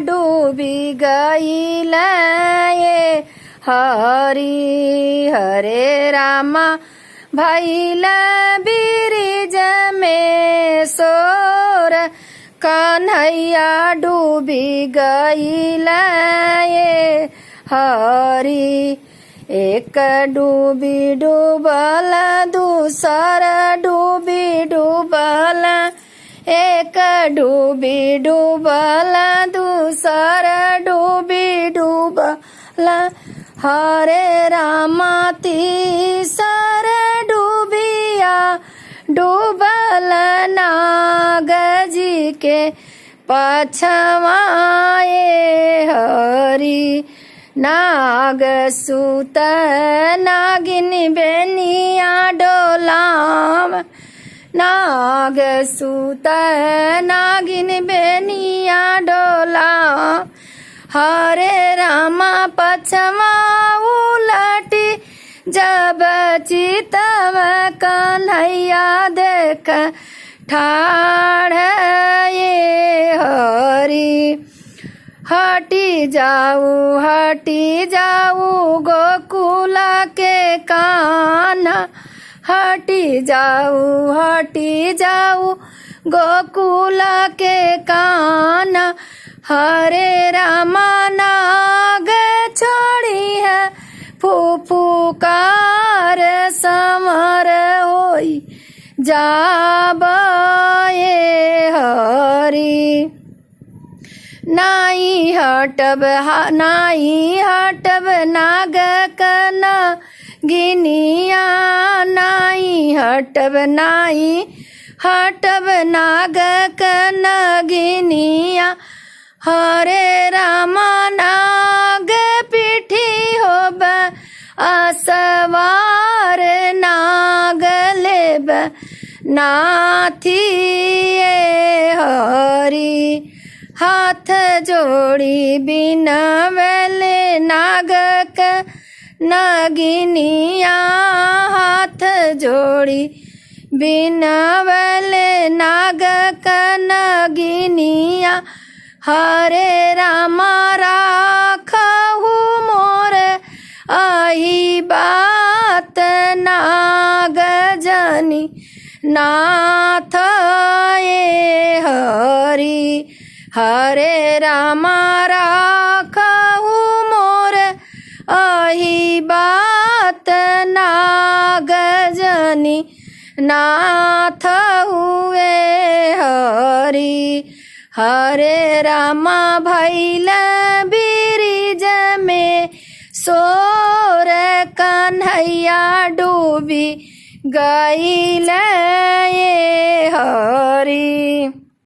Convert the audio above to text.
डूबी गईल ये हरि हरे रामा भइल बिरिज में सोर कन्हैया डूबी गईल ये हरि एक डूबी डूबल दूसर डूबी डूबल एक डूबी डूबल दूसर डूबी डूबल हरे रामा तीसर डूबिया डूबल नाग जी के पछवाए हरि नाग सूत नागिन बेनिया डोलाम नाग सूत नागिन बेनिया डोलाम हरे रामा पछवा उलटी जब चितव कन्हैया देख ठाड़ ये हरि हटी जाऊ गोकुल के कान्हा हटी जाऊ गोकुल के कान्हा हरे रामा नाग छोड़ी है फुफुकार समर होई जाबे हरि नाई हटब नाग कना गिनिया नाई हटब नाग कना गिनिया हरे रामा नाग पीठी होब असवार नाग लेब नाथी हरि हाथ जोड़ी बिनवले नाग क नागिनिया हाथ जोड़ी बिनवले नाग क नागिनिया हरे रामा राखहु मोर आही बात नाग जनी नाथ ये हरि हरे रामा राखहु मोर आही बात नाग जनी नाथ हुए हरि हरे रामा भइल बिरिज में सोर कन्हैया डूबी गईल ये हरि।